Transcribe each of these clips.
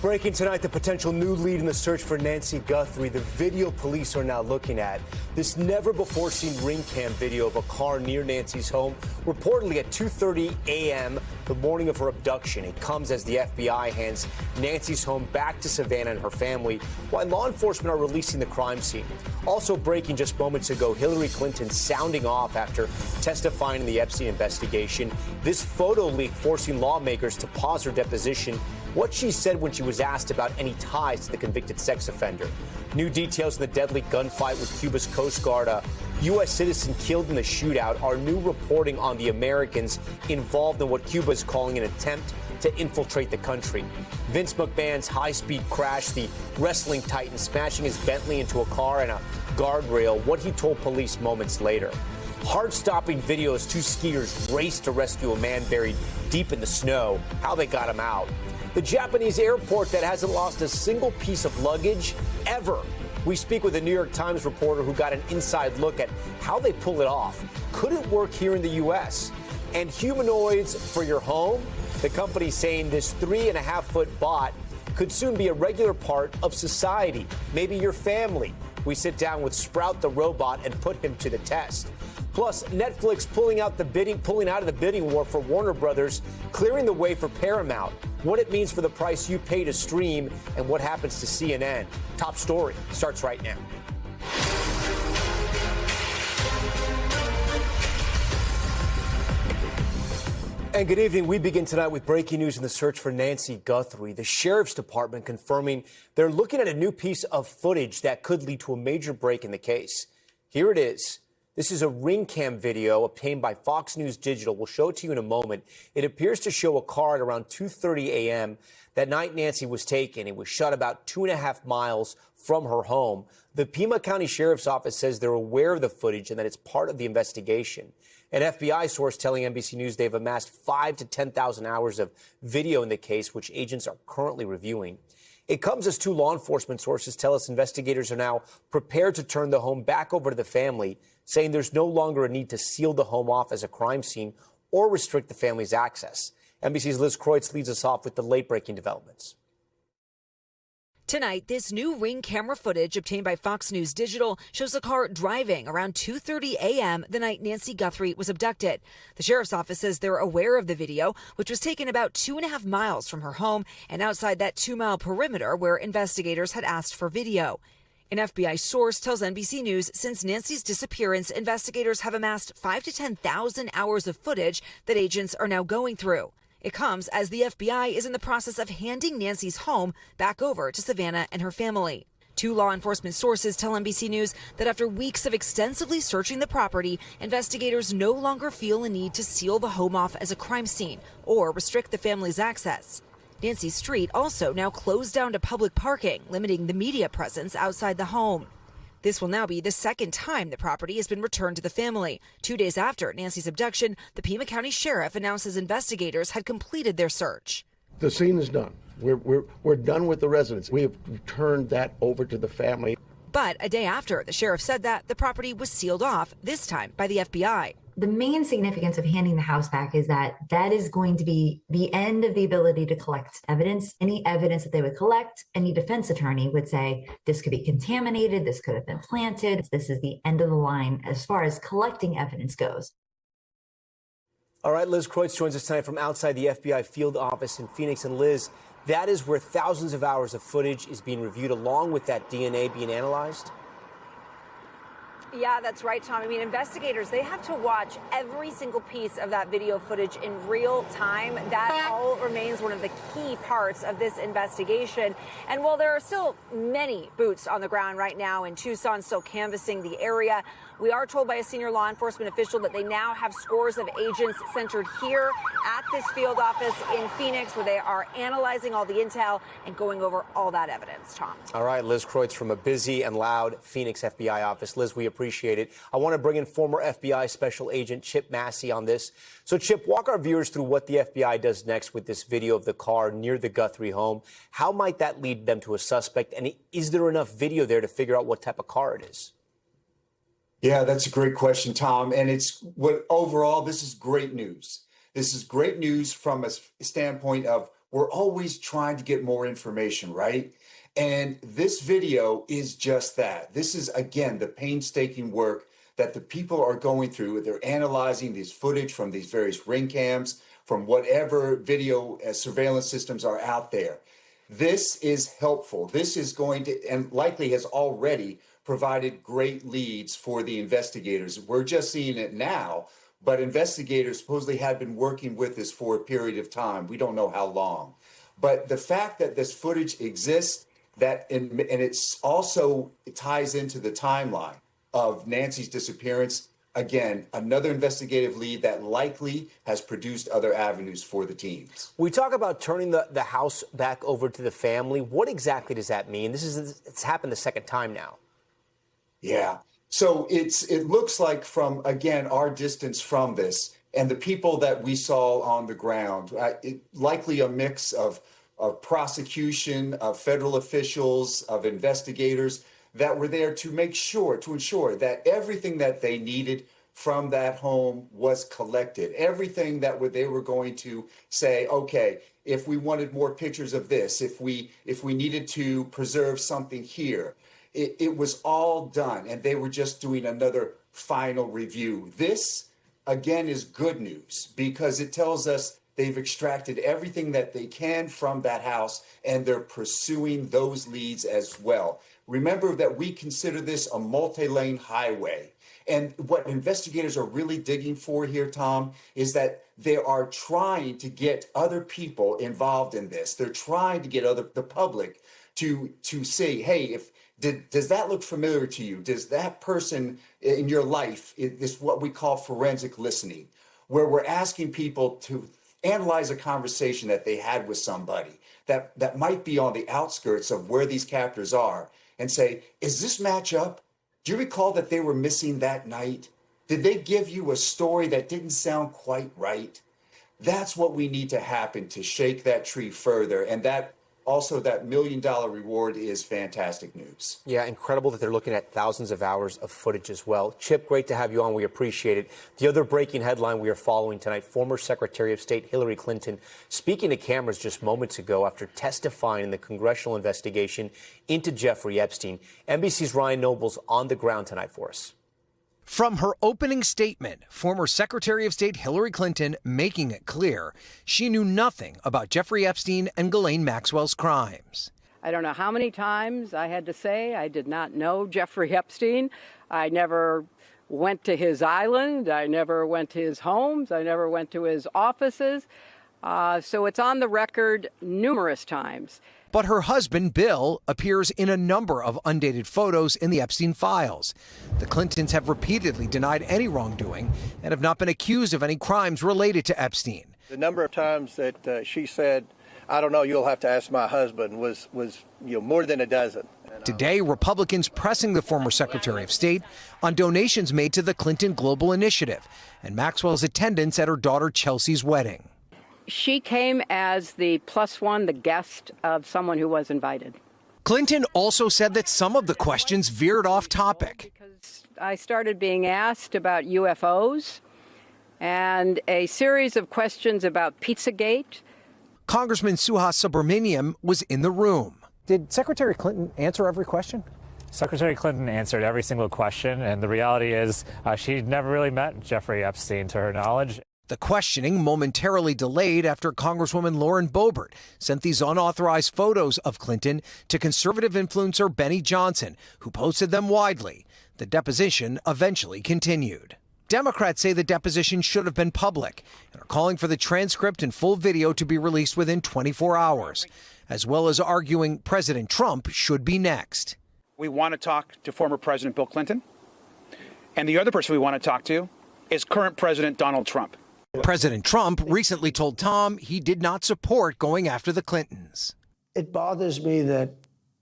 Breaking tonight, the potential new lead in the search for Nancy Guthrie. The video police are now looking at. This never-before-seen ring cam video of a car near Nancy's home, reportedly at 2:30 a.m. the morning of her abduction. It comes as the FBI hands Nancy's home back to Savannah and her family, while law enforcement are releasing the crime scene. Also breaking just moments ago, Hillary Clinton sounding off after testifying in the Epstein investigation. This photo leak forcing lawmakers to pause her deposition. What she said when she was asked about any ties to the convicted sex offender. New details in the deadly gunfight with Cuba's Coast Guard. A U.S. citizen killed in the shootout. Our new reporting on the Americans involved in what Cuba is calling an attempt to infiltrate the country. Vince McMahon's high-speed crash, the wrestling titan smashing his Bentley into a car and a guardrail, what he told police moments later. Heart-stopping video as two skiers raced to rescue a man buried deep in the snow, how they got him out. The Japanese airport that hasn't lost a single piece of luggage ever. We speak with a New York Times reporter who got an inside look at how they pull it off. Could it work here in the U.S.? And humanoids for your home? The company saying this 3.5-foot bot could soon be a regular part of society, maybe your family. We sit down with Sprout the robot and put him to the test. Plus, Netflix pulling out of the bidding war for Warner Brothers, clearing the way for Paramount. What it means for the price you pay to stream and what happens to CNN. Top story starts right now. And good evening. We begin tonight with breaking news in the search for Nancy Guthrie. The Sheriff's Department confirming they're looking at a new piece of footage that could lead to a major break in the case. Here it is. This is a ring cam video obtained by Fox News Digital. We'll show it to you in a moment. It appears to show a car at around 2:30 a.m. that night Nancy was taken. It was shot about 2.5 miles from her home. The Pima County Sheriff's Office says they're aware of the footage and that it's part of the investigation. An FBI source telling NBC News they've amassed 5,000 to 10,000 hours of video in the case, which agents are currently reviewing. It comes as two law enforcement sources tell us investigators are now prepared to turn the home back over to the family, saying there's no longer a need to seal the home off as a crime scene or restrict the family's access. NBC's Liz Kreutz leads us off with the late-breaking developments. Tonight, this new ring camera footage obtained by Fox News Digital shows a car driving around 2:30 a.m. the night Nancy Guthrie was abducted. The sheriff's office says they're aware of the video, which was taken about 2.5 miles from her home and outside that 2-mile perimeter where investigators had asked for video. An FBI source tells NBC News since Nancy's disappearance, investigators have amassed 5,000 to 10,000 hours of footage that agents are now going through. It comes as the FBI is in the process of handing Nancy's home back over to Savannah and her family. Two law enforcement sources tell NBC News that after weeks of extensively searching the property, investigators no longer feel a need to seal the home off as a crime scene or restrict the family's access. Nancy Street also now closed down to public parking, limiting the media presence outside the home. This will now be the second time the property has been returned to the family. 2 days after Nancy's abduction, the Pima County Sheriff announces investigators had completed their search. The scene is done. We're done with the residence. We have turned that over to the family. But a day after the sheriff said that, the property was sealed off, this time by the FBI. The main significance of handing the house back is that that is going to be the end of the ability to collect evidence. Any evidence that they would collect, any defense attorney would say, this could be contaminated, this could have been planted. This is the end of the line as far as collecting evidence goes. All right, Liz Kreutz joins us tonight from outside the FBI field office in Phoenix. And Liz, that is where thousands of hours of footage is being reviewed along with that DNA being analyzed? Yeah, that's right, Tom. I mean, investigators, they have to watch every single piece of that video footage in real time. That all remains one of the key parts of this investigation. And while there are still many boots on the ground right now in Tucson, still canvassing the area, we are told by a senior law enforcement official that they now have scores of agents centered here at this field office in Phoenix, where they are analyzing all the intel and going over all that evidence, Tom. All right, Liz Kreutz from a busy and loud Phoenix FBI office. Liz, we appreciate it. I want to bring in former FBI Special Agent Chip Massey on this. So, Chip, walk our viewers through what the FBI does next with this video of the car near the Guthrie home. How might that lead them to a suspect? And is there enough video there to figure out what type of car it is? Yeah, that's a great question, Tom. And overall, this is great news. This is great news from a standpoint of we're always trying to get more information, right? And this video is just that. This is, again, the painstaking work that the people are going through. They're analyzing this footage from these various ring cams, from whatever video surveillance systems are out there. This is helpful. This is going to, and likely has already provided great leads for the investigators. We're just seeing it now, but investigators supposedly had been working with this for a period of time. We don't know how long. But the fact that this footage exists, and it's also, it ties into the timeline of Nancy's disappearance. Again, another investigative lead that likely has produced other avenues for the teams. We talk about turning the house back over to the family. What exactly does that mean? It's happened the second time now. Yeah. So it looks like from, again, our distance from this and the people that we saw on the ground, likely a mix of prosecution, of federal officials, of investigators that were there to ensure that everything that they needed from that home was collected. Everything that they were going to say, okay, if we wanted more pictures of this, if we needed to preserve something here, it was all done, and they were just doing another final review. This, again, is good news because it tells us they've extracted everything that they can from that house, and they're pursuing those leads as well. Remember that we consider this a multi-lane highway. And what investigators are really digging for here, Tom, is that they are trying to get other people involved in this. They're trying to get the public to say, hey, does that look familiar to you? Does that person in your life, is what we call forensic listening, where we're asking people to analyze a conversation that they had with somebody that might be on the outskirts of where these captors are, and say, is this match up? Do you recall that they were missing that night? Did they give you a story that didn't sound quite right? That's what we need to happen to shake that tree further. And that also, that $1 million reward is fantastic news. Yeah, incredible that they're looking at thousands of hours of footage as well. Chip, great to have you on. We appreciate it. The other breaking headline we are following tonight, former Secretary of State Hillary Clinton speaking to cameras just moments ago after testifying in the congressional investigation into Jeffrey Epstein. NBC's Ryan Noble's on the ground tonight for us. From her opening statement, former Secretary of State Hillary Clinton making it clear she knew nothing about Jeffrey Epstein and Ghislaine Maxwell's crimes. I don't know how many times I had to say I did not know Jeffrey Epstein. I never went to his island. I never went to his homes. I never went to his offices. So it's on the record numerous times. But her husband, Bill, appears in a number of undated photos in the Epstein files. The Clintons have repeatedly denied any wrongdoing and have not been accused of any crimes related to Epstein. The number of times that she said, I don't know, you'll have to ask my husband, was more than a dozen. Today, Republicans pressing the former Secretary of State on donations made to the Clinton Global Initiative and Maxwell's attendance at her daughter Chelsea's wedding. She came as the plus one, the guest of someone who was invited. Clinton also said that some of the questions veered off topic. Because I started being asked about UFOs and a series of questions about Pizzagate. Congressman Suhas Subramaniam was in the room. Did Secretary Clinton answer every question? Secretary Clinton answered every single question, and the reality is she never really met Jeffrey Epstein, to her knowledge. The questioning momentarily delayed after Congresswoman Lauren Boebert sent these unauthorized photos of Clinton to conservative influencer Benny Johnson, who posted them widely. The deposition eventually continued. Democrats say the deposition should have been public and are calling for the transcript and full video to be released within 24 hours, as well as arguing President Trump should be next. We want to talk to former President Bill Clinton, and the other person we want to talk to is current President Donald Trump. President Trump recently told Tom he did not support going after the Clintons. It bothers me that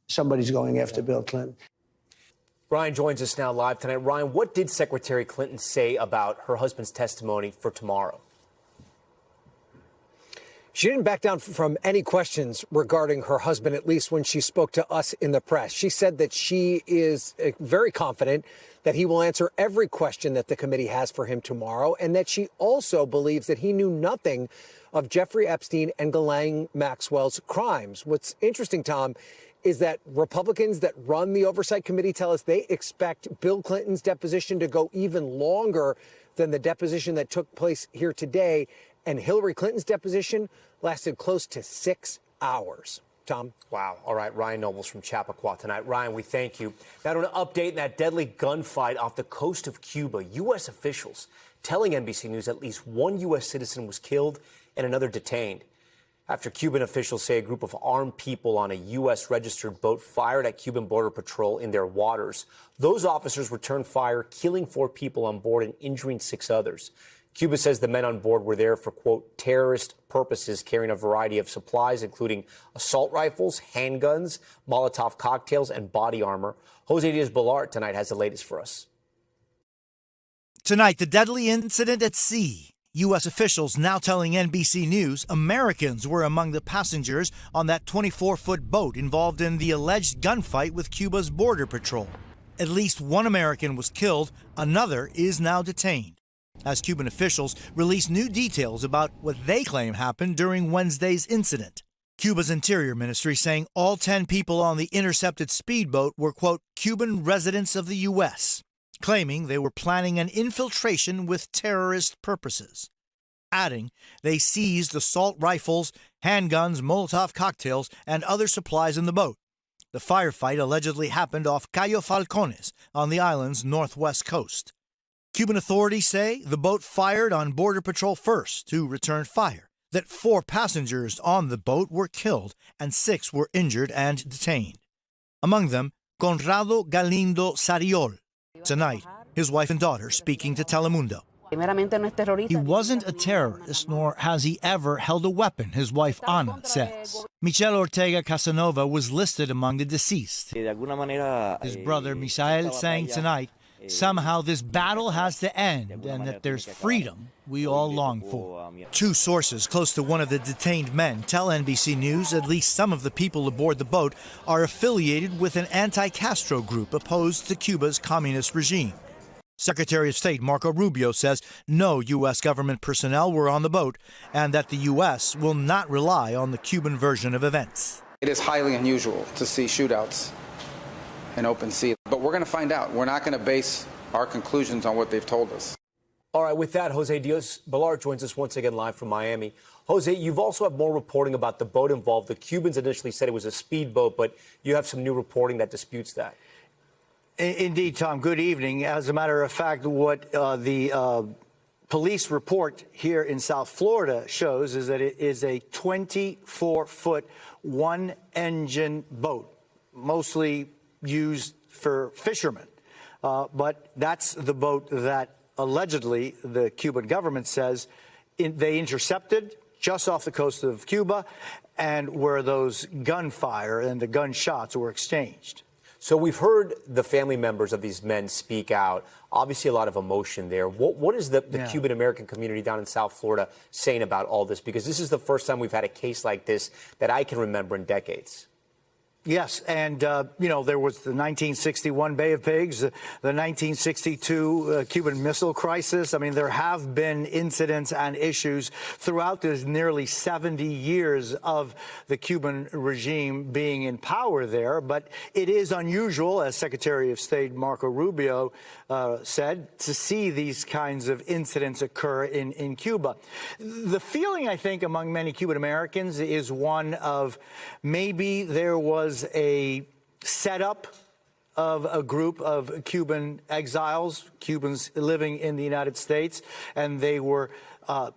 somebody's going after Bill Clinton. Ryan joins us now live tonight. Ryan, what did Secretary Clinton say about her husband's testimony for tomorrow? She didn't back down from any questions regarding her husband, at least when she spoke to us in the press. She said that she is very confident that he will answer every question that the committee has for him tomorrow, and that she also believes that he knew nothing of Jeffrey Epstein and Ghislaine Maxwell's crimes. What's interesting, Tom, is that Republicans that run the Oversight Committee tell us they expect Bill Clinton's deposition to go even longer than the deposition that took place here today. And Hillary Clinton's deposition lasted close to 6 hours. Tom? Wow. All right. Ryan Nobles from Chappaqua tonight. Ryan, we thank you. Now, to an update in that deadly gunfight off the coast of Cuba, U.S. officials telling NBC News at least one U.S. citizen was killed and another detained after Cuban officials say a group of armed people on a U.S. registered boat fired at Cuban Border Patrol in their waters. Those officers returned fire, killing 4 people on board and injuring 6 others. Cuba says the men on board were there for, quote, terrorist purposes, carrying a variety of supplies, including assault rifles, handguns, Molotov cocktails, and body armor. Jose Diaz-Balart tonight has the latest for us. Tonight, the deadly incident at sea. U.S. officials now telling NBC News Americans were among the passengers on that 24-foot boat involved in the alleged gunfight with Cuba's Border Patrol. At least one American was killed. Another is now detained, as Cuban officials release new details about what they claim happened during Wednesday's incident. Cuba's Interior Ministry saying all 10 people on the intercepted speedboat were, quote, Cuban residents of the U.S., claiming they were planning an infiltration with terrorist purposes. Adding they seized assault rifles, handguns, Molotov cocktails, and other supplies in the boat. The firefight allegedly happened off Cayo Falcones on the island's northwest coast. Cuban authorities say the boat fired on Border Patrol first to return fire, that 4 passengers on the boat were killed and 6 were injured and detained. Among them, Conrado Galindo Sariol. Tonight, his wife and daughter speaking to Telemundo. He wasn't a terrorist, nor has he ever held a weapon, his wife Ana says. Michelle Ortega Casanova was listed among the deceased. His brother Misael saying tonight, somehow this battle has to end and that there's freedom we all long for. 2 sources close to one of the detained men tell NBC News at least some of the people aboard the boat are affiliated with an anti-Castro group opposed to Cuba's communist regime. Secretary of State Marco Rubio says no U.S. government personnel were on the boat and that the U.S. will not rely on the Cuban version of events. It is highly unusual to see shootouts in open sea, but we're going to find out. We're not going to base our conclusions on what they've told us. All right, with that, Jose Diaz-Balart joins us once again live from Miami. Jose, you've also had more reporting about the boat involved. The Cubans initially said it was a speedboat, but you have some new reporting that disputes that. Indeed, Tom. Good evening. As a matter of fact, what the police report here in South Florida shows is that it is a 24-foot, one-engine boat, mostly used for fishermen. But that's the boat that allegedly the Cuban government says they intercepted just off the coast of Cuba and where those gunfire and the gunshots were exchanged. So we've heard the family members of these men speak out. Obviously, a lot of emotion there. What is the Cuban-American community down in South Florida saying about all this? Because this is the first time we've had a case like this that I can remember in decades. Yes, and, there was the 1961 Bay of Pigs, the 1962 Cuban Missile Crisis. I mean, there have been incidents and issues throughout this nearly 70 years of the Cuban regime being in power there. But it is unusual, as Secretary of State Marco Rubio said, to see these kinds of incidents occur in Cuba. The feeling, I think, among many Cuban Americans is one of maybe there was a setup of a group of Cuban exiles, Cubans living in the United States, and they were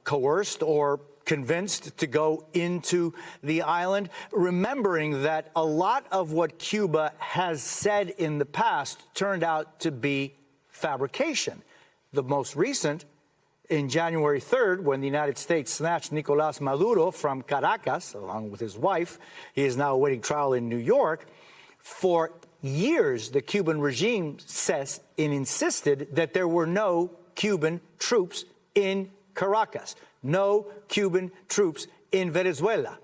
coerced or convinced to go into the island, remembering that a lot of what Cuba has said in the past turned out to be fabrication. The most recent, in January 3rd, when the United States snatched Nicolás Maduro from Caracas, along with his wife, he is now awaiting trial in New York. For years, the Cuban regime says and insisted that there were no Cuban troops in Caracas, no Cuban troops in Venezuela.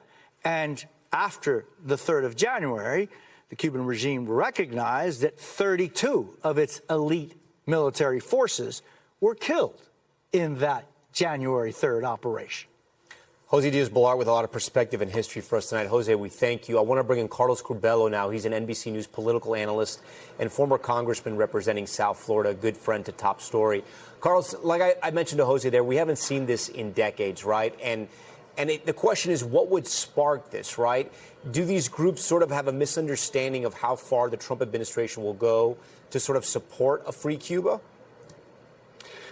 And after the 3rd of January, the Cuban regime recognized that 32 of its elite military forces were killed in that January 3rd operation. Jose Diaz-Balart with a lot of perspective and history for us tonight. Jose, we thank you. I want to bring in Carlos Curbelo now. He's an NBC News political analyst and former congressman representing South Florida, a good friend to Top Story. Carlos, like I mentioned to Jose there, we haven't seen this in decades, right? And the question is, what would spark this, right? Do these groups sort of have a misunderstanding of how far the Trump administration will go to sort of support a free Cuba?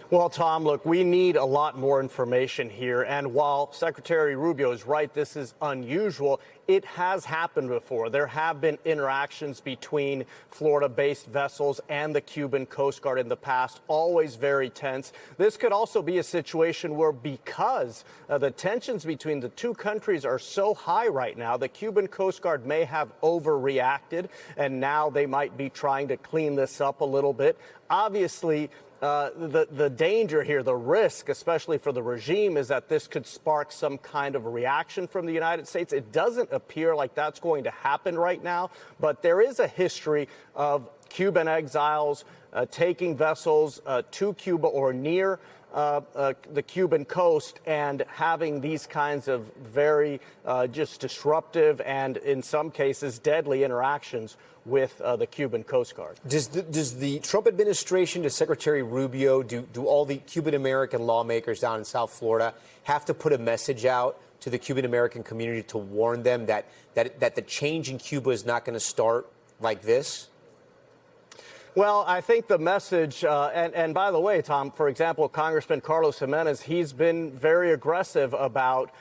Well, Tom, look, we need a lot more information here. And while Secretary Rubio is right, this is unusual. It has happened before. There have been interactions between Florida-based vessels and the Cuban Coast Guard in the past, always very tense. This could also be a situation where, because the tensions between the two countries are so high right now, the Cuban Coast Guard may have overreacted, and now they might be trying to clean this up a little bit. Obviously, the danger here, the risk, especially for the regime, is that this could spark some kind of reaction from the United States. It doesn't appear like that's going to happen right now, but there is a history of Cuban exiles taking vessels to Cuba or near the Cuban coast and having these kinds of very just disruptive and, in some cases, deadly interactions with the Cuban Coast Guard. Does the Trump administration, does Secretary Rubio, do all the Cuban-American lawmakers down in South Florida have to put a message out to the Cuban-American community to warn them that the change in Cuba is not going to start like this? Well, I think the message, and by the way, Tom, for example, Congressman Carlos Jimenez, he's been very aggressive about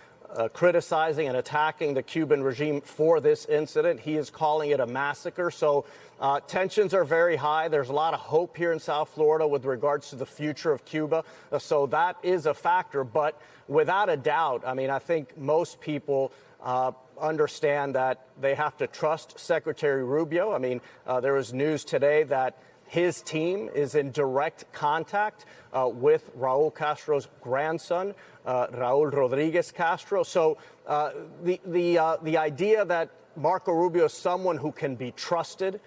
criticizing and attacking the Cuban regime for this incident. He is calling it a massacre. So tensions are very high. There's a lot of hope here in South Florida with regards to the future of Cuba. So that is a factor. But without a doubt, I mean, I think most people understand that they have to trust Secretary Rubio. I mean, there was news today that his team is in direct contact with Raul Castro's grandson, Raul Rodriguez Castro. So the idea that Marco Rubio is someone who can be trusted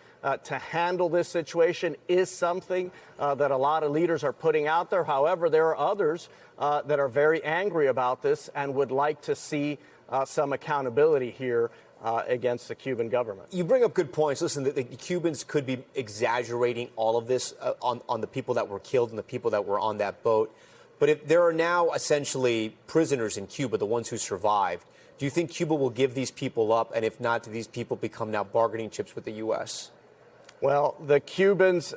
to handle this situation is something that a lot of leaders are putting out there. However, there are others that are very angry about this and would like to see some accountability here against the Cuban government. You bring up good points. Listen, the Cubans could be exaggerating all of this on the people that were killed and the people that were on that boat. But if there are now essentially prisoners in Cuba, the ones who survived, do you think Cuba will give these people up? And if not, do these people become now bargaining chips with the U.S.? Well, the Cubans,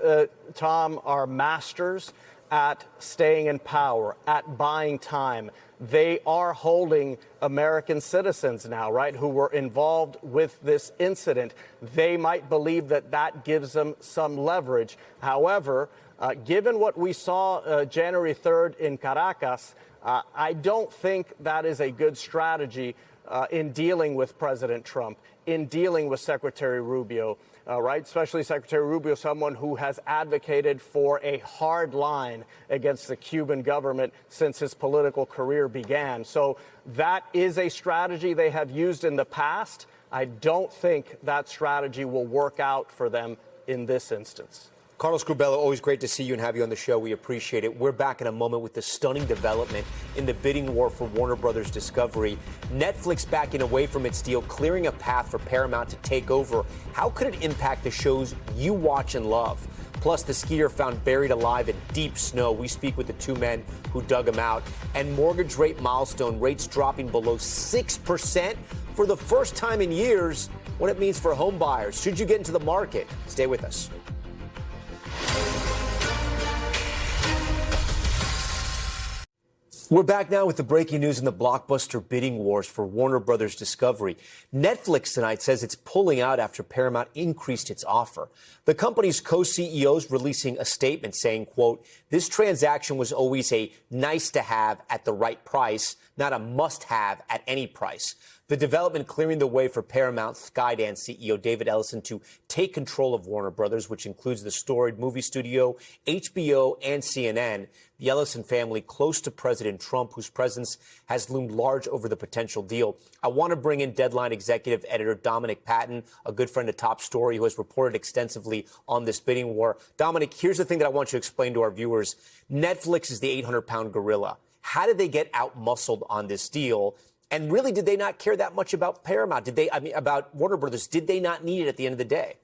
Tom, are masters at staying in power, at buying time. They are holding American citizens now, right, who were involved with this incident. They might believe that that gives them some leverage. However, given what we saw January 3rd in Caracas, I don't think that is a good strategy in dealing with President Trump, in dealing with Secretary Rubio. Right, especially Secretary Rubio, someone who has advocated for a hard line against the Cuban government since his political career began. So that is a strategy they have used in the past. I don't think that strategy will work out for them in this instance. Carlos Curbelo, always great to see you and have you on the show. We appreciate it. We're back in a moment with the stunning development in the bidding war for Warner Brothers Discovery. Netflix backing away from its deal, clearing a path for Paramount to take over. How could it impact the shows you watch and love? Plus, the skier found buried alive in deep snow. We speak with the two men who dug him out. And mortgage rate milestone, rates dropping below 6% for the first time in years. What it means for home buyers. Should you get into the market? Stay with us. We're back now with the breaking news in the blockbuster bidding wars for Warner Brothers Discovery. Netflix tonight says it's pulling out after Paramount increased its offer. The company's co-CEOs releasing a statement saying, quote, "This transaction was always a nice to have at the right price, not a must have at any price." The development clearing the way for Paramount Skydance CEO David Ellison to take control of Warner Brothers, which includes the storied movie studio, HBO, and CNN. The Ellison family close to President Trump, whose presence has loomed large over the potential deal. I want to bring in Deadline executive editor Dominic Patton, a good friend of Top Story, who has reported extensively on this bidding war. Dominic, here's the thing that I want you to explain to our viewers. Netflix is the 800-pound gorilla. How did they get out-muscled on this deal? And really, did they not care that much about Paramount? About Warner Brothers? Did they not need it at the end of the day?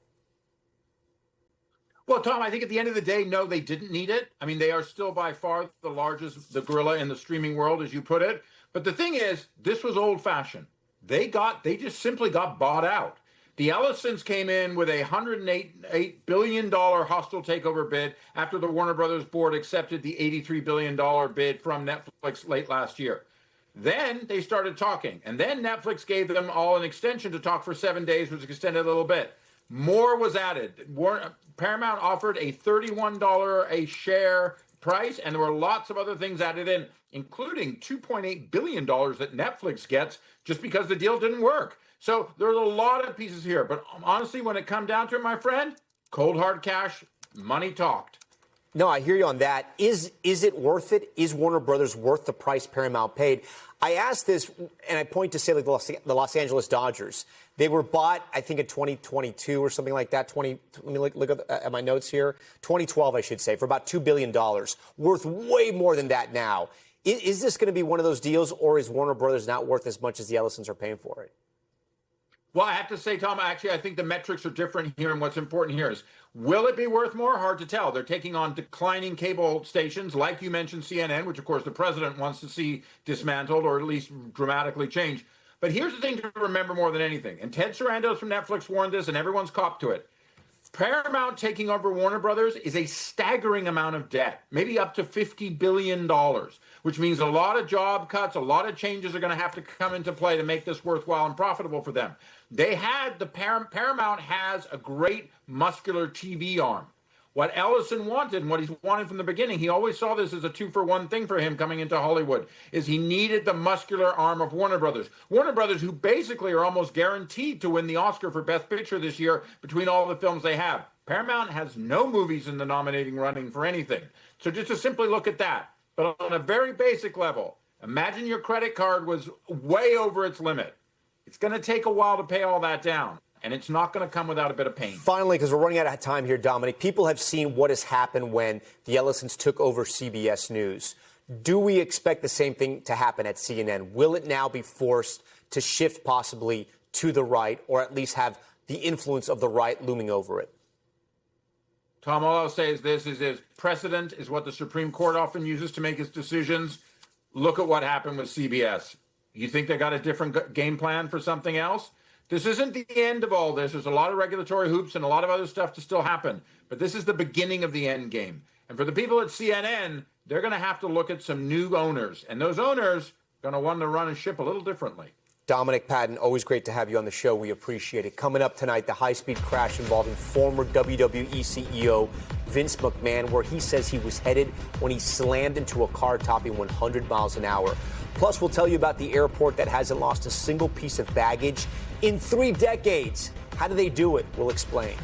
Well, Tom, I think at the end of the day, no, they didn't need it. I mean, they are still by far the largest, the gorilla in the streaming world, as you put it. But the thing is, this was old-fashioned. They just simply got bought out. The Ellisons came in with a $108 billion hostile takeover bid after the Warner Brothers board accepted the $83 billion bid from Netflix late last year. Then they started talking, and then Netflix gave them all an extension to talk for 7 days, which was extended a little bit. More was added. Paramount offered a $31 a share price, and there were lots of other things added in, including $2.8 billion that Netflix gets just because the deal didn't work. So there's a lot of pieces here. But honestly, when it comes down to it, my friend, cold hard cash, money talked. No, I hear you on that. Is it worth it? Is Warner Brothers worth the price Paramount paid? I asked this, and I point to, say, like the Los Angeles Dodgers. They were bought, I think, in 2022 or something like that. Let me look at my notes here. 2012, I should say, for about $2 billion. Worth way more than that now. Is this going to be one of those deals, or is Warner Brothers not worth as much as the Ellisons are paying for it? Well, I have to say, Tom, actually, I think the metrics are different here, and what's important here is, will it be worth more? Hard to tell. They're taking on declining cable stations, like you mentioned, CNN, which, of course, the president wants to see dismantled or at least dramatically changed. But here's the thing to remember more than anything, and Ted Sarandos from Netflix warned this, and everyone's copped to it. Paramount taking over Warner Brothers is a staggering amount of debt, maybe up to $50 billion, which means a lot of job cuts, a lot of changes are going to have to come into play to make this worthwhile and profitable for them. Paramount has a great muscular TV arm. What Ellison wanted and what he's wanted from the beginning, he always saw this as a 2-for-1 thing for him coming into Hollywood, is he needed the muscular arm of Warner Brothers. Warner Brothers, who basically are almost guaranteed to win the Oscar for Best Picture this year between all the films they have. Paramount has no movies in the nominating running for anything. So just to simply look at that. But on a very basic level, imagine your credit card was way over its limit. It's going to take a while to pay all that down. And it's not going to come without a bit of pain. Finally, because we're running out of time here, Dominic, people have seen what has happened when the Ellisons took over CBS News. Do we expect the same thing to happen at CNN? Will it now be forced to shift possibly to the right, or at least have the influence of the right looming over it? Tom, all I'll say is this, is precedent is what the Supreme Court often uses to make its decisions. Look at what happened with CBS. You think they got a different game plan for something else? This isn't the end of all this. There's a lot of regulatory hoops and a lot of other stuff to still happen. But this is the beginning of the end game. And for the people at CNN, they're going to have to look at some new owners. And those owners are going to want to run a ship a little differently. Dominic Patton, always great to have you on the show. We appreciate it. Coming up tonight, the high-speed crash involving former WWE CEO Vince McMahon, where he says he was headed when he slammed into a car topping 100 miles an hour. Plus, we'll tell you about the airport that hasn't lost a single piece of baggage in 3 decades. How do they do it? We'll explain.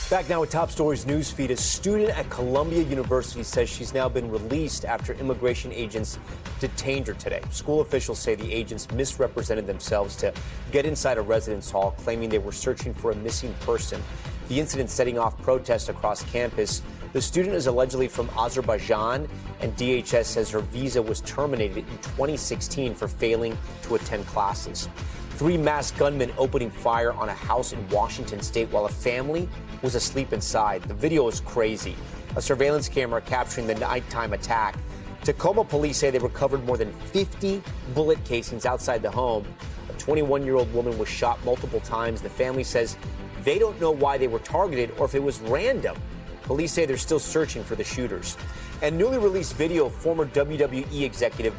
Back now with Top Stories news feed. A student at Columbia University says she's now been released after immigration agents detained her today. School officials say the agents misrepresented themselves to get inside a residence hall, claiming they were searching for a missing person. The incident setting off protests across campus. The student is allegedly from Azerbaijan, and DHS says her visa was terminated in 2016 for failing to attend classes. 3 masked gunmen opening fire on a house in Washington state while a family was asleep inside. The video is crazy. A surveillance camera capturing the nighttime attack. Tacoma police say they recovered more than 50 bullet casings outside the home. A 21-year-old woman was shot multiple times. The family says they don't know why they were targeted or if it was random. Police say they're still searching for the shooters. And newly released video of former WWE executive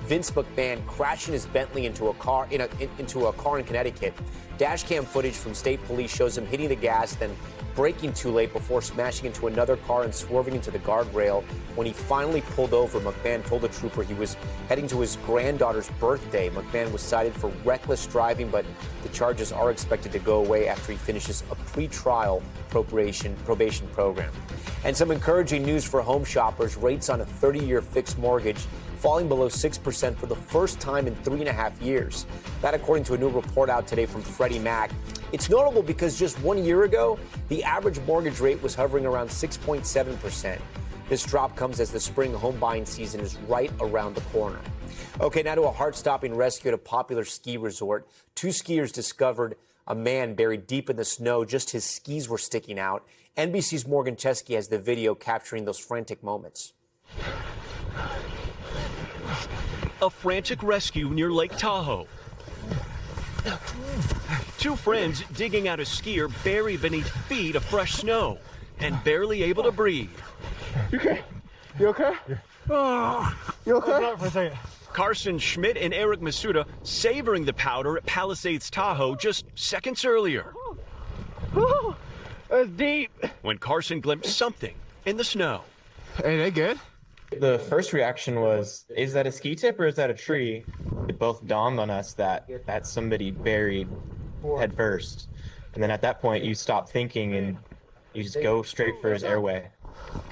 Vince McMahon crashing his Bentley into a car in Connecticut. Dashcam footage from state police shows him hitting the gas, then braking too late before smashing into another car and swerving into the guardrail. When he finally pulled over, McMahon told the trooper he was heading to his granddaughter's birthday. McMahon was cited for reckless driving, but the charges are expected to go away after he finishes a pre-trial probation program. And some encouraging news for home shoppers. Rates on a 30-year fixed mortgage falling below 6% for the first time in 3.5 years. That according to a new report out today from Freddie Mac. It's notable because just 1 year ago, the average mortgage rate was hovering around 6.7%. This drop comes as the spring home buying season is right around the corner. Okay, now to a heart-stopping rescue at a popular ski resort. 2 skiers discovered a man buried deep in the snow. Just his skis were sticking out. NBC's Morgan Chesky has the video capturing those frantic moments. A frantic rescue near Lake Tahoe. 2 friends digging out a skier buried beneath feet of fresh snow and barely able to breathe. You okay? You okay? Oh, you okay? For a second. Carson Schmidt and Eric Masuda savoring the powder at Palisades Tahoe just seconds earlier. That's deep. When Carson glimpsed something in the snow. Hey, they good? The first reaction was, is that a ski tip or is that a tree? It both dawned on us that that's somebody buried head first. And then at that point, you stop thinking and you just go straight for his airway.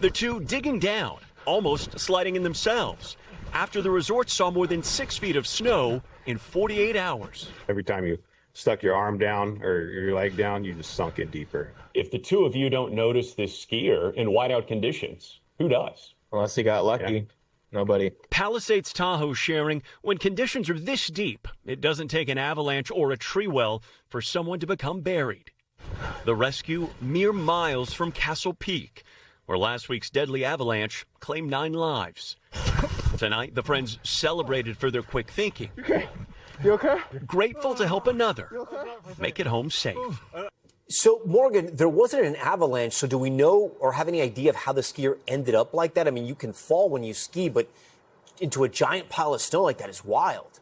The 2 digging down, almost sliding in themselves, after the resort saw more than 6 feet of snow in 48 hours. Every time you stuck your arm down or your leg down, you just sunk in deeper. If the 2 of you don't notice this skier in whiteout conditions, who does? Unless he got lucky. Yeah. Nobody. Palisades Tahoe sharing, when conditions are this deep, it doesn't take an avalanche or a tree well for someone to become buried. The rescue mere miles from Castle Peak, where last week's deadly avalanche claimed 9 lives. Tonight, the friends celebrated for their quick thinking. You okay? Grateful to help another make it home safe. So, Morgan, there wasn't an avalanche, so do we know or have any idea of how the skier ended up like that? I mean, you can fall when you ski, but into a giant pile of snow like that is wild.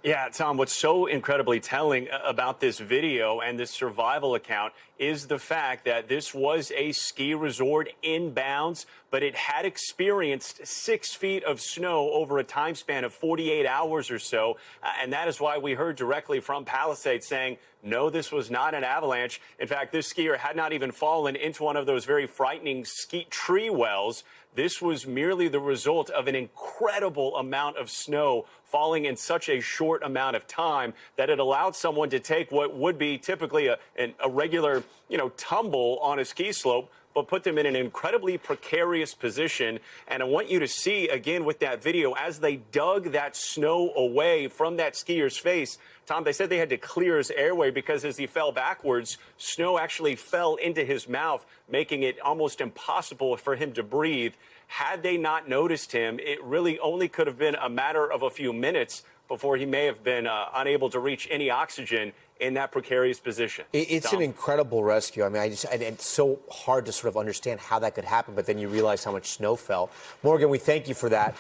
Yeah, Tom, what's so incredibly telling about this video and this survival account is the fact that this was a ski resort inbounds, but it had experienced 6 feet of snow over a time span of 48 hours or so. And that is why we heard directly from Palisades saying, no, this was not an avalanche. In fact, this skier had not even fallen into one of those very frightening ski tree wells. This was merely the result of an incredible amount of snow falling in such a short amount of time that it allowed someone to take what would be typically a regular, tumble on a ski slope, but put them in an incredibly precarious position. And I want you to see, again, with that video, as they dug that snow away from that skier's face, Tom, they said they had to clear his airway because as he fell backwards, snow actually fell into his mouth, making it almost impossible for him to breathe. Had they not noticed him, it really only could have been a matter of a few minutes before he may have been unable to reach any oxygen in that precarious position. It's an incredible rescue. I mean, it's so hard to sort of understand how that could happen, but then you realize how much snow fell. Morgan, we thank you for that.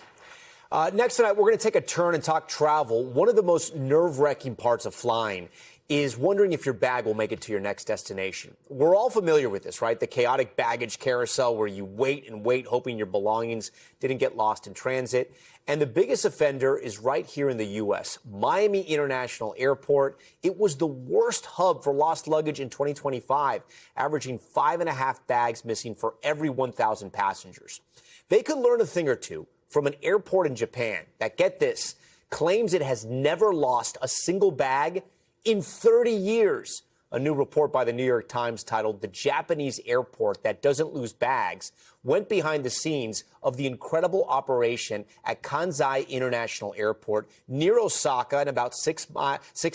Next tonight, we're going to take a turn and talk travel. One of the most nerve-wracking parts of flying is wondering if your bag will make it to your next destination. We're all familiar with this, right? The chaotic baggage carousel where you wait and wait, hoping your belongings didn't get lost in transit. And the biggest offender is right here in the U.S., Miami International Airport. It was the worst hub for lost luggage in 2025, averaging 5.5 bags missing for every 1,000 passengers. They could learn a thing or two from an airport in Japan that, get this, claims it has never lost a single bag in 30 years. A new report by the New York Times titled "The Japanese Airport That Doesn't Lose Bags" went behind the scenes of the incredible operation at Kansai International Airport near Osaka and about 6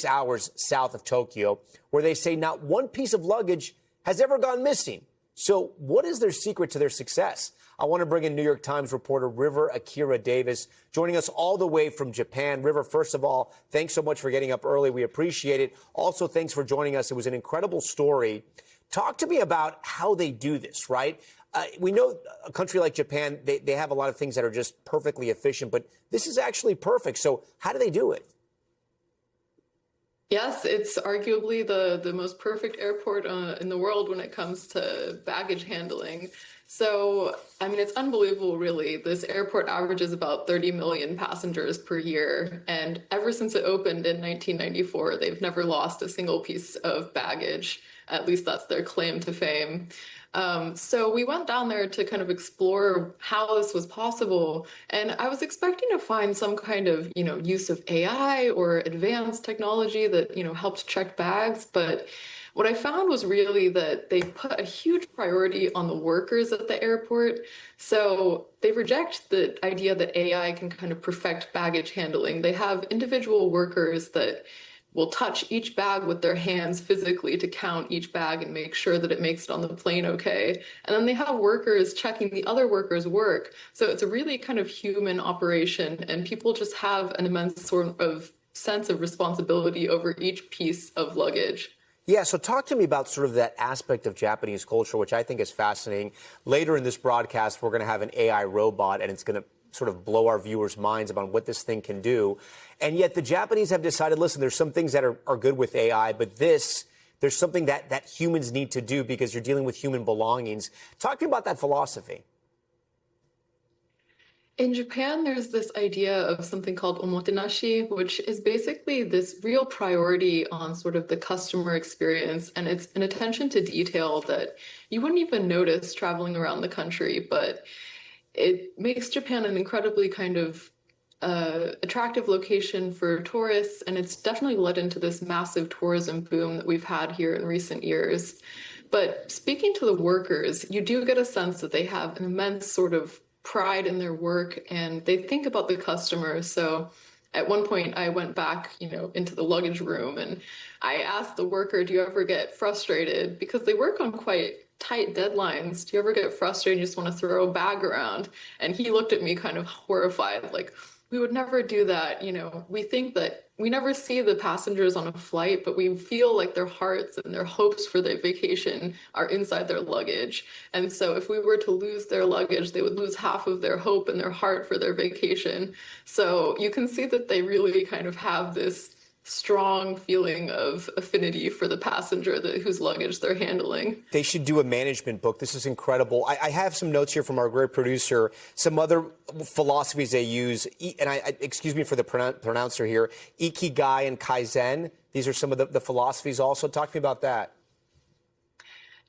hours south of Tokyo, where they say not one piece of luggage has ever gone missing. So what is their secret to their success? I want to bring in New York Times reporter River Akira Davis, joining us all the way from Japan. River, first of all, thanks so much for getting up early. We appreciate it. Also, thanks for joining us. It was an incredible story. Talk to me about how they do this, right? We know a country like Japan, they have a lot of things that are just perfectly efficient, but this is actually perfect. So how do they do it? Yes, it's arguably the most perfect airport in the world when it comes to baggage handling. So, I mean, it's unbelievable, really. This airport averages about 30 million passengers per year. And ever since it opened in 1994, they've never lost a single piece of baggage. At least that's their claim to fame. So we went down there to kind of explore how this was possible. And I was expecting to find some kind of, use of AI or advanced technology that, helped check bags. But what I found was really that they put a huge priority on the workers at the airport. So they reject the idea that AI can kind of perfect baggage handling. They have individual workers that will touch each bag with their hands physically to count each bag and make sure that it makes it on the plane okay. And then they have workers checking the other workers' work. So it's a really kind of human operation, and people just have an immense sort of sense of responsibility over each piece of luggage. Yeah, so talk to me about sort of that aspect of Japanese culture, which I think is fascinating. Later in this broadcast, we're going to have an AI robot, and it's going to sort of blow our viewers' minds about what this thing can do. And yet the Japanese have decided, listen, there's some things that are good with AI, but there's something that humans need to do because you're dealing with human belongings. Talk to me about that philosophy. In Japan, there's this idea of something called omotenashi, which is basically this real priority on sort of the customer experience. And it's an attention to detail that you wouldn't even notice traveling around the country, but it makes Japan an incredibly kind of attractive location for tourists. And it's definitely led into this massive tourism boom that we've had here in recent years. But speaking to the workers, you do get a sense that they have an immense sort of pride in their work, and they think about the customer. So at one point I went back, into the luggage room, and I asked the worker, do you ever get frustrated? Because they work on quite tight deadlines. Do you ever get frustrated and just want to throw a bag around? And he looked at me kind of horrified, like, we would never do that. We think that we never see the passengers on a flight, but we feel like their hearts and their hopes for their vacation are inside their luggage. And so if we were to lose their luggage, they would lose half of their hope and their heart for their vacation. So you can see that they really kind of have this strong feeling of affinity for the passenger whose luggage they're handling. They should do a management book. This is incredible. I have some notes here from our great producer, some other philosophies they use, and excuse me for the pronouncer here, Ikigai and Kaizen. These are some of the philosophies also. Talk to me about that.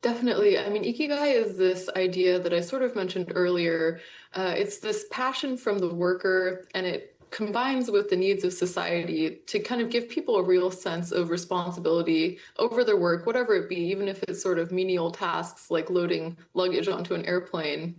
Definitely. I mean, Ikigai is this idea that I sort of mentioned earlier. It's this passion from the worker, and it combines with the needs of society to kind of give people a real sense of responsibility over their work, whatever it be, even if it's sort of menial tasks like loading luggage onto an airplane.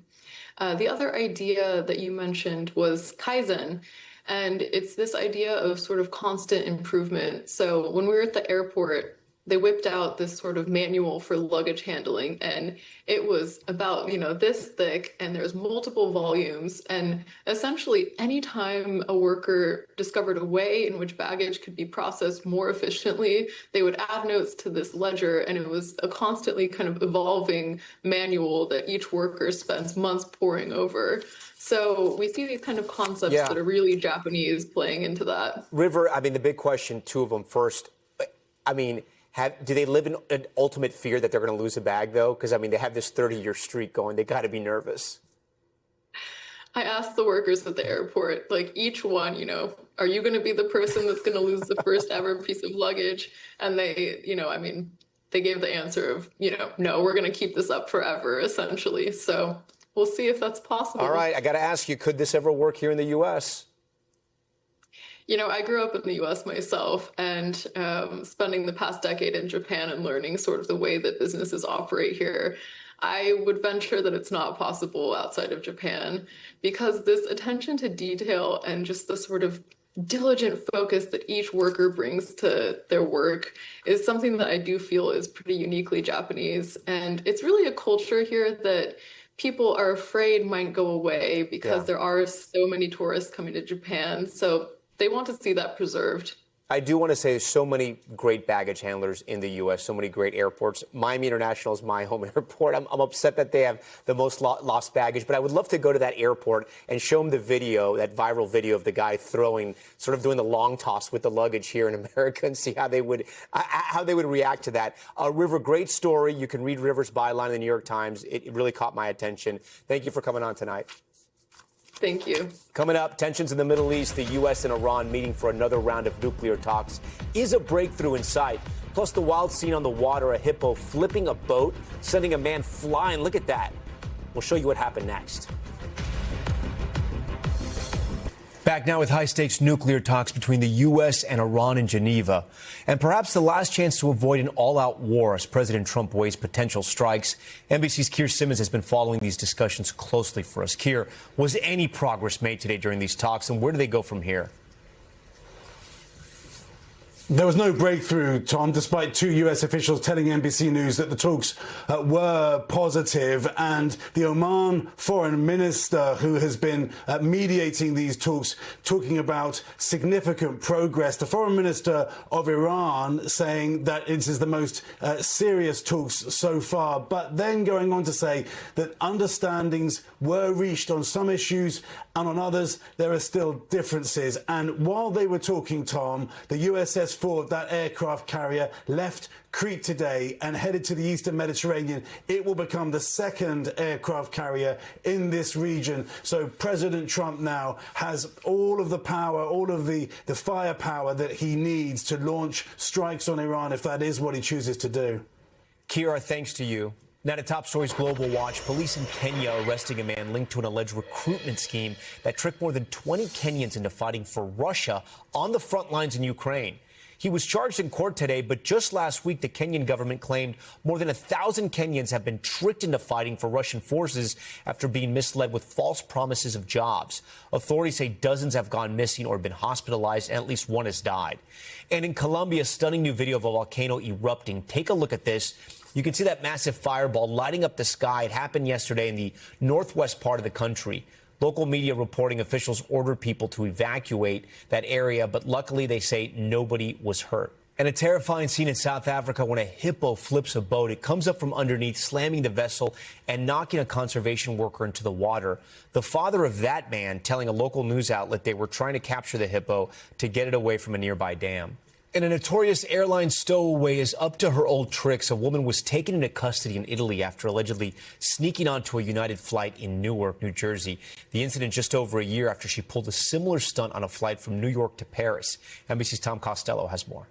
The other idea that you mentioned was Kaizen, and it's this idea of sort of constant improvement. So when we were at the airport, they whipped out this sort of manual for luggage handling, and it was about, this thick, and there's multiple volumes. And essentially, anytime a worker discovered a way in which baggage could be processed more efficiently, they would add notes to this ledger, and it was a constantly kind of evolving manual that each worker spends months poring over. So we see these kind of concepts that are really Japanese playing into that. River, I mean, the big question, two of them first, I mean, do they live in an ultimate fear that they're going to lose a bag, though? Because, I mean, they have this 30-year streak going. They got to be nervous. I asked the workers at the airport, like, each one, are you going to be the person that's going to lose the first ever piece of luggage? And they, they gave the answer of, no, we're going to keep this up forever, essentially. So we'll see if that's possible. All right. I got to ask you, could this ever work here in the U.S.? I grew up in the U.S. myself, and spending the past decade in Japan and learning sort of the way that businesses operate here, I would venture that it's not possible outside of Japan, because this attention to detail and just the sort of diligent focus that each worker brings to their work is something that I do feel is pretty uniquely Japanese. And it's really a culture here that people are afraid might go away because there are so many tourists coming to Japan. So they want to see that preserved. I do want to say there's so many great baggage handlers in the U.S., so many great airports. Miami International is my home airport. I'm upset that they have the most lost baggage, but I would love to go to that airport and show them the video, that viral video of the guy throwing, sort of doing the long toss with the luggage here in America, and see how they would react to that. River, great story. You can read River's byline in the New York Times. It really caught my attention. Thank you for coming on tonight. Thank you. Coming up, tensions in the Middle East, the U.S. and Iran meeting for another round of nuclear talks. Is a breakthrough in sight? Plus the wild scene on the water, a hippo flipping a boat, sending a man flying. Look at that. We'll show you what happened next. Back now with high-stakes nuclear talks between the U.S. and Iran in Geneva. And perhaps the last chance to avoid an all-out war as President Trump weighs potential strikes. NBC's Keir Simmons has been following these discussions closely for us. Keir, was any progress made today during these talks, and where do they go from here? There was no breakthrough, Tom, despite two U.S. officials telling NBC News that the talks were positive. And the Oman foreign minister, who has been mediating these talks, talking about significant progress. The foreign minister of Iran saying that it is the most serious talks so far, but then going on to say that understandings were reached on some issues, and on others there are still differences. And while they were talking, Tom, the USS Ford, that aircraft carrier, left Crete today and headed to the eastern Mediterranean. It will become the second aircraft carrier in this region. So President Trump now has all of the power, all of the firepower that he needs to launch strikes on Iran if that is what he chooses to do. Keir, thanks to you. Now to top stories, Global Watch. Police in Kenya arresting a man linked to an alleged recruitment scheme that tricked more than 20 Kenyans into fighting for Russia on the front lines in Ukraine. He was charged in court today, but just last week, the Kenyan government claimed more than 1,000 Kenyans have been tricked into fighting for Russian forces after being misled with false promises of jobs. Authorities say dozens have gone missing or been hospitalized, and at least one has died. And in Colombia, a stunning new video of a volcano erupting. Take a look at this. You can see that massive fireball lighting up the sky. It happened yesterday in the northwest part of the country. Local media reporting officials ordered people to evacuate that area, but luckily they say nobody was hurt. And a terrifying scene in South Africa when a hippo flips a boat. It comes up from underneath, slamming the vessel and knocking a conservation worker into the water. The father of that man telling a local news outlet they were trying to capture the hippo to get it away from a nearby dam. And a notorious airline stowaway is up to her old tricks. A woman was taken into custody in Italy after allegedly sneaking onto a United flight in Newark, New Jersey. The incident just over a year after she pulled a similar stunt on a flight from New York to Paris. NBC's Tom Costello has more.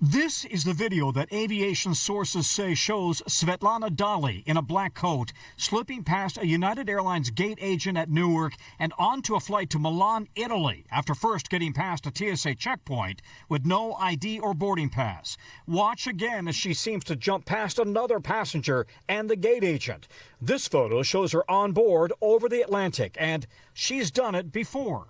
This is the video that aviation sources say shows Svetlana Dali in a black coat slipping past a United Airlines gate agent at Newark and onto a flight to Milan, Italy, after first getting past a TSA checkpoint with no ID or boarding pass. Watch again as she seems to jump past another passenger and the gate agent. This photo shows her on board over the Atlantic, and she's done it before.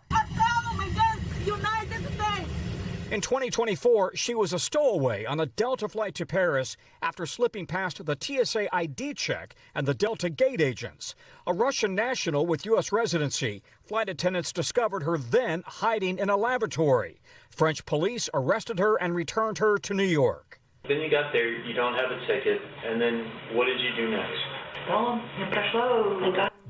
In 2024, she was a stowaway on a Delta flight to Paris after slipping past the TSA ID check and the Delta gate agents. A Russian national with U.S. residency, flight attendants discovered her then hiding in a lavatory. French police arrested her and returned her to New York. Then you got there, you don't have a ticket, and then what did you do next?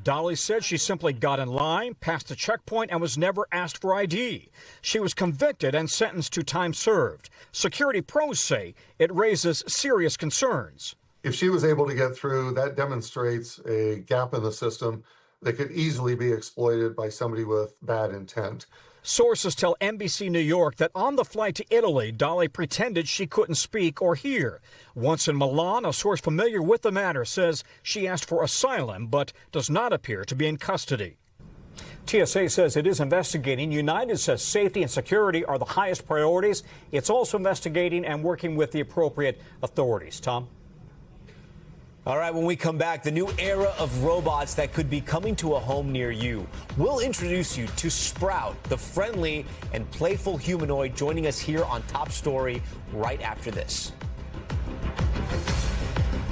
Dolly said she simply got in line, passed the checkpoint, and was never asked for ID. She was convicted and sentenced to time served. Security pros say it raises serious concerns. If she was able to get through, that demonstrates a gap in the system that could easily be exploited by somebody with bad intent. Sources tell NBC New York that on the flight to Italy, Dolly pretended she couldn't speak or hear. Once in Milan, a source familiar with the matter says she asked for asylum but does not appear to be in custody. TSA says it is investigating. United says safety and security are the highest priorities. It's also investigating and working with the appropriate authorities. Tom? All right, when we come back, the new era of robots that could be coming to a home near you. We'll introduce you to Sprout, the friendly and playful humanoid, joining us here on Top Story right after this.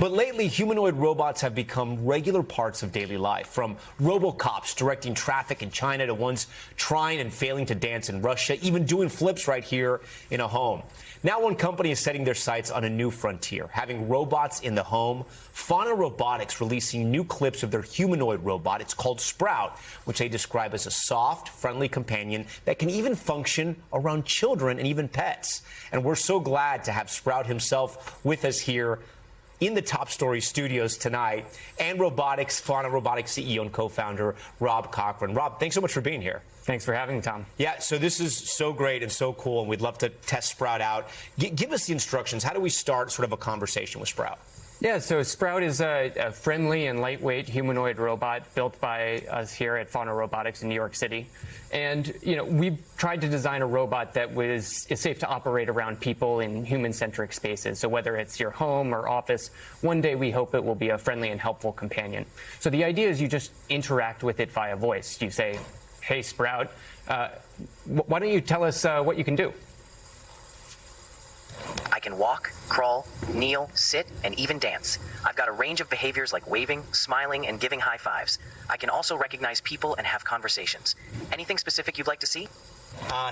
But lately, humanoid robots have become regular parts of daily life, from robocops directing traffic in China to ones trying and failing to dance in Russia, even doing flips right here in a home. Now one company is setting their sights on a new frontier, having robots in the home. Fauna Robotics releasing new clips of their humanoid robot. It's called Sprout, which they describe as a soft, friendly companion that can even function around children and even pets. And we're so glad to have Sprout himself with us here in the Top Story studios tonight, and Fauna Robotics CEO and co-founder Rob Cochran. Rob, thanks so much for being here. Thanks for having me, Tom. Yeah, so this is so great and so cool, and we'd love to test Sprout out. Give us the instructions. How do we start sort of a conversation with Sprout? Yeah, so Sprout is a friendly and lightweight humanoid robot built by us here at Fauna Robotics in New York City. And, you know, we've tried to design a robot that is safe to operate around people in human-centric spaces. So whether it's your home or office, one day we hope it will be a friendly and helpful companion. So the idea is you just interact with it via voice. You say, "Hey, Sprout, why don't you tell us what you can do?" I can walk, crawl, kneel, sit, and even dance. I've got a range of behaviors like waving, smiling, and giving high fives. I can also recognize people and have conversations. Anything specific you'd like to see?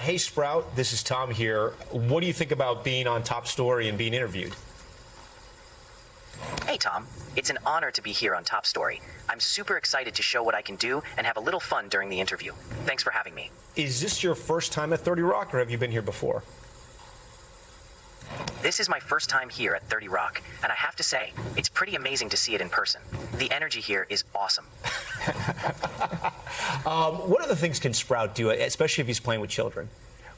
Hey, Sprout, this is Tom here. What do you think about being on Top Story and being interviewed? Hey, Tom. It's an honor to be here on Top Story. I'm super excited to show what I can do and have a little fun during the interview. Thanks for having me. Is this your first time at 30 Rock, or have you been here before? This is my first time here at 30 Rock, and I have to say, it's pretty amazing to see it in person. The energy here is awesome. What other things can Sprout do, especially if he's playing with children?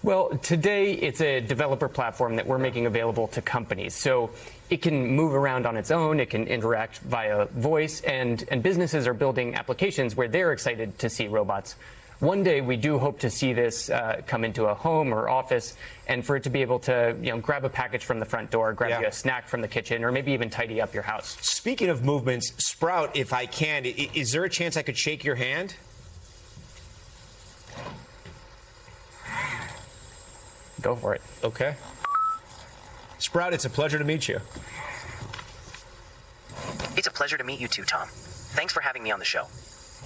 Well, today it's a developer platform that we're making available to companies. So it can move around on its own, it can interact via voice, and businesses are building applications where they're excited to see robots. One day we do hope to see this come into a home or office, and for it to be able to, you know, grab a package from the front door, grab you a snack from the kitchen, or maybe even tidy up your house. Speaking of movements, Sprout, if I can, is there a chance I could shake your hand? Go for it. Okay. Sprout, it's a pleasure to meet you. It's a pleasure to meet you too, Tom. Thanks for having me on the show.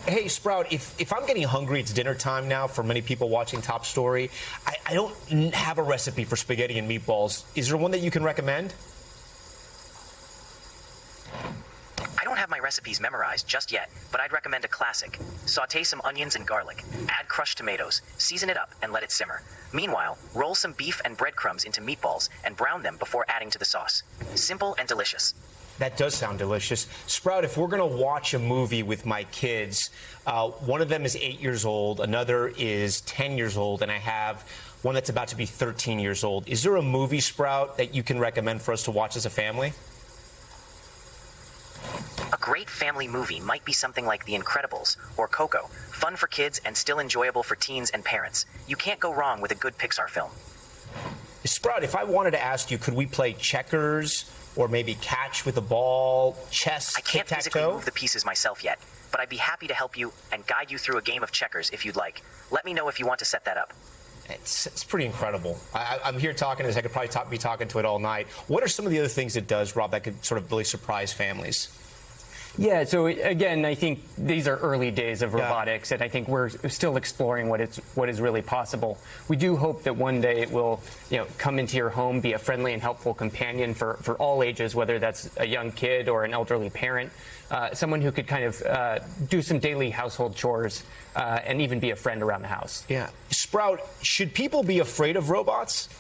Hey, Sprout, if I'm getting hungry, it's dinner time now for many people watching Top Story. I don't have a recipe for spaghetti and meatballs. Is there one that you can recommend? I don't have my recipes memorized just yet, but I'd recommend a classic. Sauté some onions and garlic, add crushed tomatoes, season it up, and let it simmer. Meanwhile, roll some beef and breadcrumbs into meatballs and brown them before adding to the sauce. Simple and delicious. That does sound delicious. Sprout, if we're going to watch a movie with my kids, one of them is 8 years old, another is 10 years old, and I have one that's about to be 13 years old. Is there a movie, Sprout, that you can recommend for us to watch as a family? A great family movie might be something like The Incredibles or Coco. Fun for kids and still enjoyable for teens and parents. You can't go wrong with a good Pixar film. Sprout, if I wanted to ask you, could we play checkers or maybe catch with a ball, chess, I can't physically tic-tac-toe? move the pieces myself yet, but I'd be happy to help you and guide you through a game of checkers if you'd like. Let me know if you want to set that up. It's pretty incredible. I'm here talking to this. I could probably be talking to it all night. What are some of the other things it does, Rob, that could sort of really surprise families? Yeah, so again, I think these are early days of robotics, and I think we're still exploring what is really possible. We do hope that one day it will, you know, come into your home, be a friendly and helpful companion for all ages, whether that's a young kid or an elderly parent, someone who could kind of do some daily household chores and even be a friend around the house. Yeah. Sprout, should people be afraid of robots?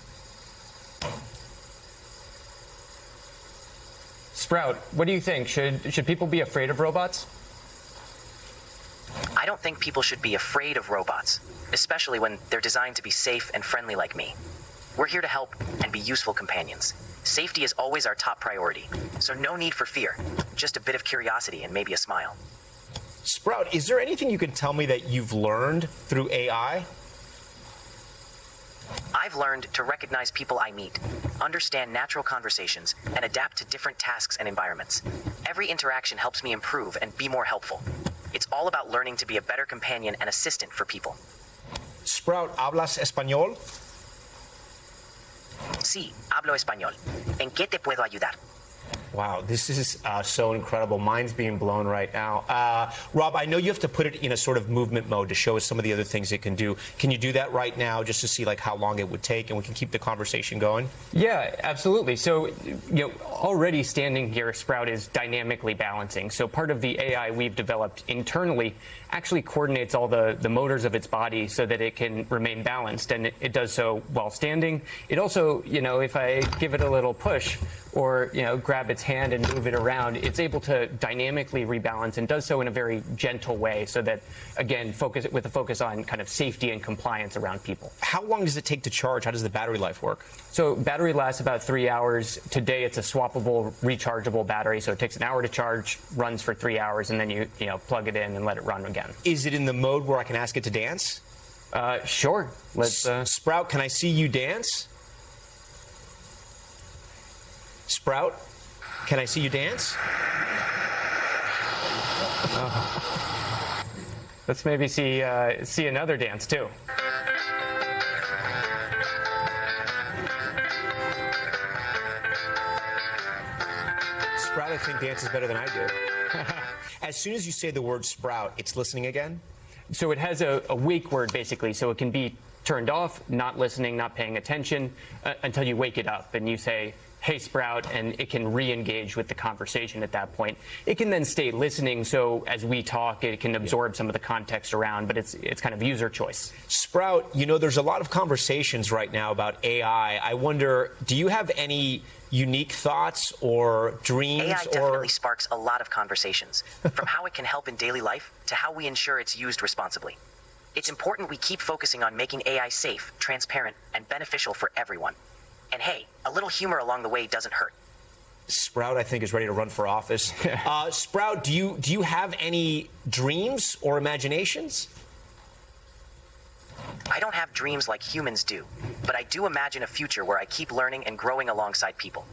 Sprout, what do you think? Should people be afraid of robots? I don't think people should be afraid of robots, especially when they're designed to be safe and friendly like me. We're here to help and be useful companions. Safety is always our top priority, so no need for fear, just a bit of curiosity and maybe a smile. Sprout, is there anything you can tell me that you've learned through AI? I've learned to recognize people I meet, understand natural conversations, and adapt to different tasks and environments. Every interaction helps me improve and be more helpful. It's all about learning to be a better companion and assistant for people. Sprout, ¿hablas español? Sí, hablo español. ¿En qué te puedo ayudar? Wow, this is so incredible. Mine's being blown right now. Rob, I know you have to put it in a sort of movement mode to show us some of the other things it can do. Can you do that right now just to see like how long it would take and we can keep the conversation going? Yeah, absolutely. So, already standing here, Sprout is dynamically balancing. So part of the AI we've developed internally actually coordinates all the motors of its body so that it can remain balanced, and it does so while standing. It also, if I give it a little push or, grab its hand and move it around, it's able to dynamically rebalance and does so in a very gentle way so that, again, with a focus on kind of safety and compliance around people. How long does it take to charge? How does the battery life work? So battery lasts about 3 hours. Today it's a swappable, rechargeable battery, so it takes an hour to charge, runs for 3 hours, and then you plug it in and let it run again. Is it in the mode where I can ask it to dance? Sure. Let's Sprout, can I see you dance? Sprout, can I see you dance? Let's maybe see another dance too. Sprout, I think, dances better than I do. As soon as you say the word Sprout, it's listening again? So it has a wake word, basically, so it can be turned off, not listening, not paying attention, until you wake it up and you say, "Hey, Sprout," and it can re-engage with the conversation at that point. It can then stay listening, so as we talk, it can absorb some of the context around, but it's kind of user choice. Sprout, there's a lot of conversations right now about AI. I wonder, do you have any unique thoughts or dreams? AI definitely sparks a lot of conversations, from how it can help in daily life to how we ensure it's used responsibly. It's important we keep focusing on making AI safe, transparent, and beneficial for everyone. And hey, a little humor along the way doesn't hurt. Sprout, I think, is ready to run for office. Sprout, do you have any dreams or imaginations? I don't have dreams like humans do, but I do imagine a future where I keep learning and growing alongside people.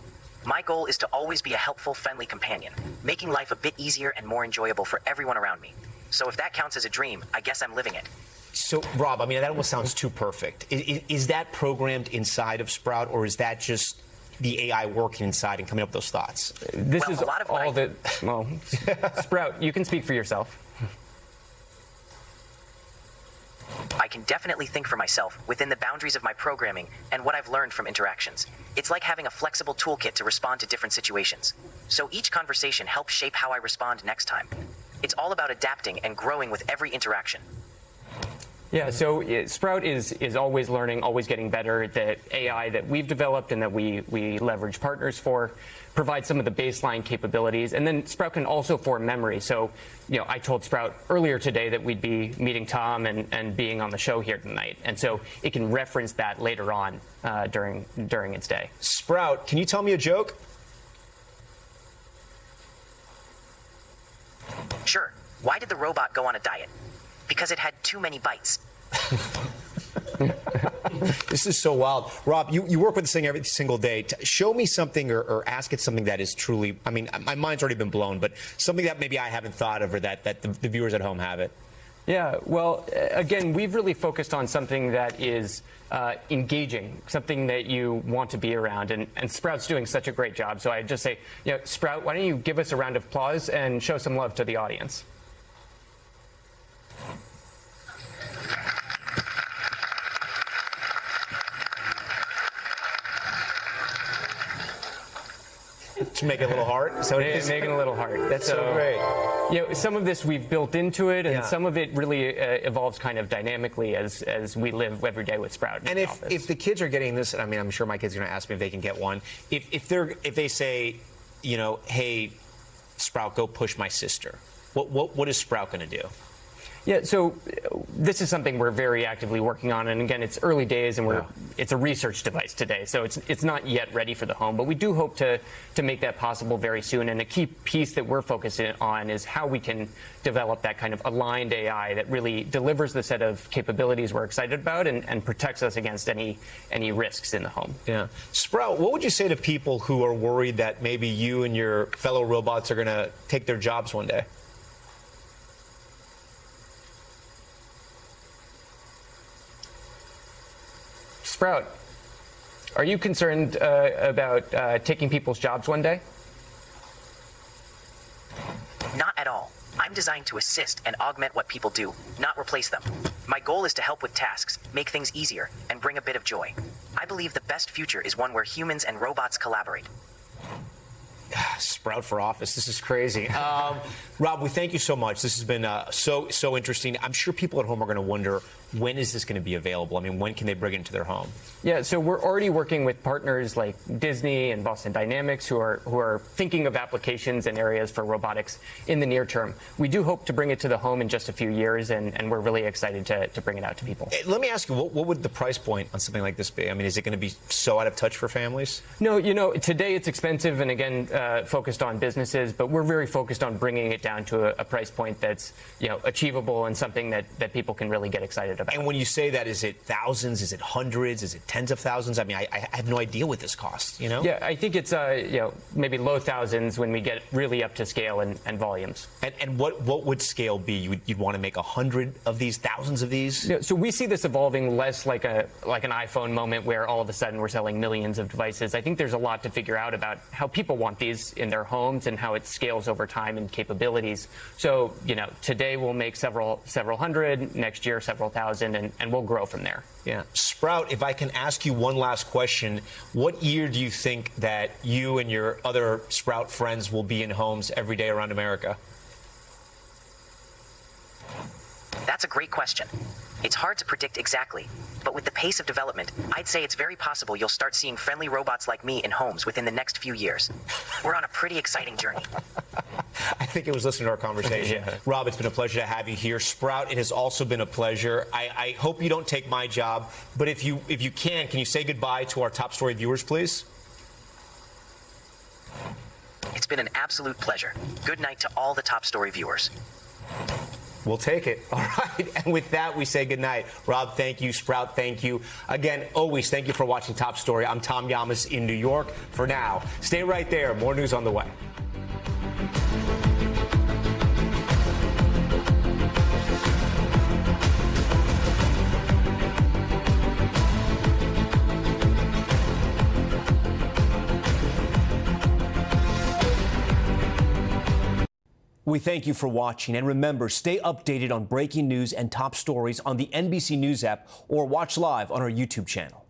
My goal is to always be a helpful, friendly companion, making life a bit easier and more enjoyable for everyone around me. So if that counts as a dream, I guess I'm living it. So, Rob, that almost sounds too perfect. Is that programmed inside of Sprout, or is that just the AI working inside and coming up with those thoughts? This is all that... Well, Sprout, you can speak for yourself. I can definitely think for myself within the boundaries of my programming and what I've learned from interactions. It's like having a flexible toolkit to respond to different situations. So each conversation helps shape how I respond next time. It's all about adapting and growing with every interaction. Yeah, so Sprout is always learning, always getting better. The AI that we've developed and that we leverage partners for provides some of the baseline capabilities. And then Sprout can also form memory. So, I told Sprout earlier today that we'd be meeting Tom and being on the show here tonight. And so it can reference that later on during its day. Sprout, can you tell me a joke? Sure. Why did the robot go on a diet? Because it had too many bites. This is so wild. Rob, you work with this thing every single day. Show me something or ask it something that is truly, my mind's already been blown, but something that maybe I haven't thought of or that the viewers at home haven't. Yeah, well, again, we've really focused on something that is engaging, something that you want to be around, and Sprout's doing such a great job. So I just say, Sprout, why don't you give us a round of applause and show some love to the audience? To make it a little heart? So making a little heart. That's so great. Some of this we've built into it, and some of it really evolves kind of dynamically as we live every day with Sprout. And if the kids are getting this, and I'm sure my kids are going to ask me if they can get one. If they say, hey, Sprout, go push my sister, what is Sprout going to do? Yeah, so this is something we're very actively working on, and again, it's early days, and it's a research device today, so it's not yet ready for the home, but we do hope to make that possible very soon. And a key piece that we're focusing on is how we can develop that kind of aligned AI that really delivers the set of capabilities we're excited about and protects us against any risks in the home. Yeah, Sprout, what would you say to people who are worried that maybe you and your fellow robots are going to take their jobs one day? Sprout, are you concerned about taking people's jobs one day? I'm designed to assist and augment what people do, not replace them. My goal is to help with tasks, make things easier, and bring a bit of joy. I believe the best future is one where humans and robots collaborate. Sprout for office. This is crazy. Rob, we thank you so much. This has been so interesting. I'm sure people at home are going to wonder, when is this going to be available? I mean, when can they bring it into their home? Yeah, so we're already working with partners like Disney and Boston Dynamics who are thinking of applications and areas for robotics in the near term. We do hope to bring it to the home in just a few years, and we're really excited to bring it out to people. Let me ask you, what would the price point on something like this be? I mean, is it going to be so out of touch for families? No, you know, today it's expensive and, again, focused on businesses, but we're very focused on bringing it down to a price point that's, you know, achievable and something that people can really get excited about. And when you say that, is it thousands? Is it hundreds? Is it tens of thousands? I mean, I have no idea what this costs, you know? Yeah, I think it's, you know, maybe low thousands when we get really up to scale and volumes. And what would scale be? You'd want to make 100 of these, thousands of these? Yeah, so we see this evolving less like an iPhone moment where all of a sudden we're selling millions of devices. I think there's a lot to figure out about how people want these in their homes and how it scales over time and capabilities. So, you know, today we'll make several hundred, next year several thousand, and we'll grow from there. Yeah. Sprout, if I can ask you one last question, what year do you think that you and your other Sprout friends will be in homes every day around America? That's a great question. It's hard to predict exactly, but with the pace of development, I'd say it's very possible you'll start seeing friendly robots like me in homes within the next few years. We're on a pretty exciting journey. I think it was listening to our conversation. Yeah. Rob, it's been a pleasure to have you here. Sprout, it has also been a pleasure. I hope you don't take my job, but if you can you say goodbye to our Top Story viewers, please? It's been an absolute pleasure. Good night to all the Top Story viewers. We'll take it. All right. And with that, we say goodnight. Rob, thank you. Sprout, thank you. Again, always thank you for watching Top Story. I'm Tom Llamas in New York. For now, stay right there. More news on the way. We thank you for watching, and remember, stay updated on breaking news and top stories on the NBC News app or watch live on our YouTube channel.